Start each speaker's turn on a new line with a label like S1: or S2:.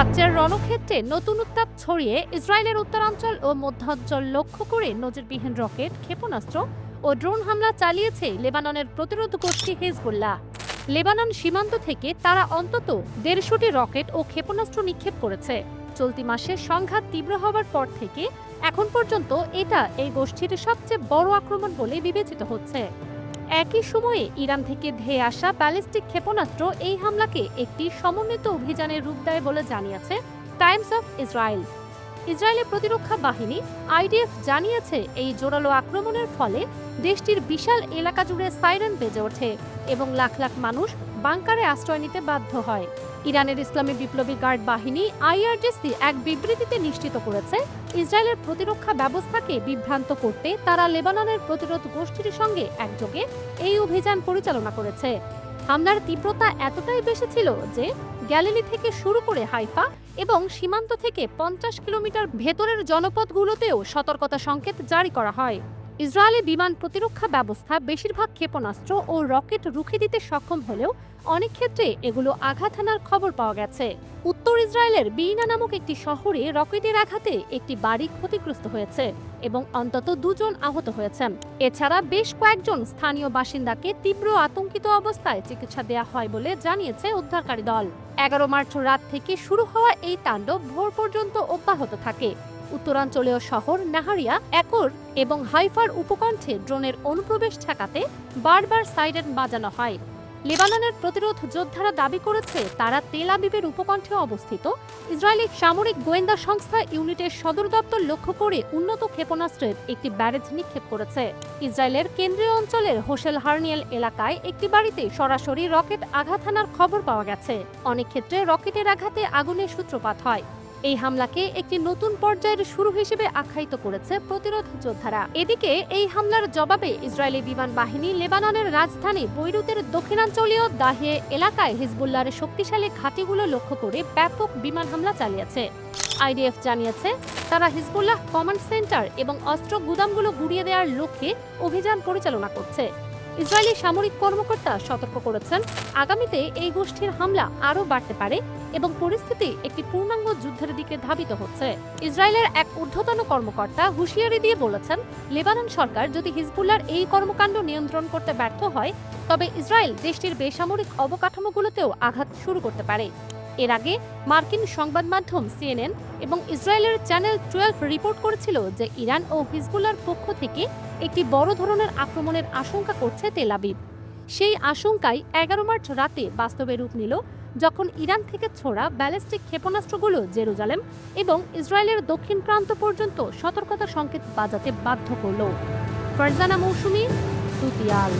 S1: প্রাচ্যের রণক্ষেত্রে নতুন উত্তাপ ছড়িয়ে ইসরায়েলের উত্তরাঞ্চল ও মধ্যাঞ্চল লক্ষ্য করে নজিরবিহীন রকেট, ক্ষেপণাস্ত্র ও ড্রোন হামলা চালিয়েছে লেবাননের প্রতিরোধ গোষ্ঠী হিজবুল্লাহ। লেবানন সীমান্ত থেকে তারা অন্তত ১৫০টি রকেট ও ক্ষেপণাস্ত্র নিক্ষেপ করেছে। চলতি মাসে সংঘাত তীব্র হওয়ার পর থেকে এখন পর্যন্ত এটা এই গোষ্ঠীর সবচেয়ে বড় আক্রমণ বলে বিবেচিত হচ্ছে। একই সময়ে ইরান থেকে ধেয়ে আসা ব্যালিস্টিক ক্ষেপণাস্ত্র এই হামলাকে একটি সমন্বিত অভিযানের রূপ দেয় বলে জানিয়েছে টাইমস অফ ইসরায়েল। ইসরায়েলের প্রতিরক্ষা বাহিনী আইডিএফ জানিয়েছে, এই জোরালো আক্রমণের ফলে দেশটির বিশাল এলাকা জুড়ে সাইরেন বেজে ওঠে এবং লাখ লাখ মানুষ বাংকারে আশ্রয় নিতে বাধ্য হয়। ইরানের ইসলামী বিপ্লবী গার্ড বাহিনী আইআরজিসি এক বিবৃতিতে নিশ্চিত করেছে, ইসরায়েলের প্রতিরক্ষা ব্যবস্থাকে বিভ্রান্ত করতে তারা লেবাননের প্রতিরোধ গোষ্ঠীর সঙ্গে একযোগে এই অভিযান পরিচালনা করেছে। হামলার তীব্রতা এতটাই বেশি ছিল যে গ্যালিলি থেকে শুরু করে হাইফা এবং সীমান্ত থেকে ৫০ কিলোমিটার ভেতরের জনপদগুলোতেও সতর্কতা সংকেত জারি করা হয়। ইসরায়েলি বিমান প্রতিরক্ষা ব্যবস্থা বেশিরভাগ ক্ষেপণাস্ত্র ও রকেট রুখে দিতে সক্ষম হলেও অনেক ক্ষেত্রে এগুলো আঘাত হানার খবর পাওয়া গেছে। উত্তর ইসরায়েলের বিইনা নামক একটি শহরে রকেটের আঘাতে একটি বাড়ি ক্ষতিগ্রস্ত হয়েছে এবং অন্তত ২ জন আহত হয়েছেন। এছাড়া বেশ কয়েকজন স্থানীয় বাসিন্দাকে তীব্র আতঙ্কিত অবস্থায় চিকিৎসা দেওয়া হয় বলে জানিয়েছে উদ্ধারকারী দল। ১১ মার্চ রাত থেকে শুরু হওয়া এই তাণ্ডব ভোর পর্যন্ত অব্যাহত থাকে। উত্তরাঞ্চলীয় শহর নাহারিয়া, একর এবং হাইফার উপকণ্ঠে ড্রোনের অনুপ্রবেশ ঠেকাতে বারবার সাইরেন বাজানো হয়। লেবাননের প্রতিরোধ যোদ্ধারা দাবি করেছে, তারা তেল আবিবের উপকণ্ঠে অবস্থিত ইসরায়েলি সামরিক গোয়েন্দা সংস্থা ইউনিটের সদর দপ্তর লক্ষ্য করে উন্নত ক্ষেপণাস্ত্রের একটি ব্যারেজ নিক্ষেপ করেছে। ইসরায়েলের কেন্দ্রীয় অঞ্চলের হোশেল হার্নিয়েল এলাকায় একটি বাড়িতে সরাসরি রকেট আঘাত হানার খবর পাওয়া গেছে। অনেক ক্ষেত্রে রকেটের আঘাতে আগুনের সূত্রপাত হয়। এই হামলাকে একটি নতুন পর্যায়ের শুরু হিসেবে আখ্যায়িত করেছে প্রতিরোধ যোদ্ধারা। এদিকে এই হামলার জবাবে ইসরায়েলি বিমান বাহিনী লেবাননের রাজধানী বৈরুতের দক্ষিণাঞ্চলীয় দাহিয়ে এলাকায় হিজবুল্লাহর শক্তিশালী ঘাঁটিগুলো লক্ষ্য করে ব্যাপক বিমান হামলা চালিয়েছে। আইডিএফ জানিয়েছে, তারা হিজবুল্লাহ কমান্ড সেন্টার এবং অস্ত্র গুদামগুলো গুড়িয়ে দেওয়ার লক্ষ্যে অভিযান পরিচালনা করছে। ইসরায়েলি সামরিক কর্মকর্তা সতর্ক করেছেন, আগামীতে এই গোষ্ঠীর হামলা আরও বাড়তে পারে এবং পরিস্থিতি একটি পূর্ণাঙ্গ যুদ্ধের দিকে ধাবিত হচ্ছে। ইসরায়েলের এক ঊর্ধ্বতন কর্মকর্তা হুঁশিয়ারি দিয়ে বলেছেন, লেবানন সরকার যদি হিজবুল্লাহর এই কর্মকাণ্ড নিয়ন্ত্রণ করতে ব্যর্থ হয়, তবে ইসরায়েল দেশটির বেসামরিক অবকাঠামোগুলোতেও আঘাত শুরু করতে পারে। এর আগে মার্কিন সংবাদ মাধ্যম সিএনএন এবং ইসরায়েলের চ্যানেল 12 রিপোর্ট করেছিল যে ইরান ও হিজবুল্লাহর পক্ষ থেকে একটি বড় ধরনের আক্রমণের আশঙ্কা করছে তেল আবিব। সেই আশঙ্কাই ১১ মার্চ রাতে বাস্তবে রূপ নিল, যখন ইরান থেকে ছোড়া ব্যালিস্টিক ক্ষেপণাস্ত্রগুলো জেরুজালেম এবং ইসরায়েলের দক্ষিণ প্রান্ত পর্যন্ত সতর্কতা সংকেত বাজাতে বাধ্য করল। ফারজানা মৌসুমী, দুতিয়াল।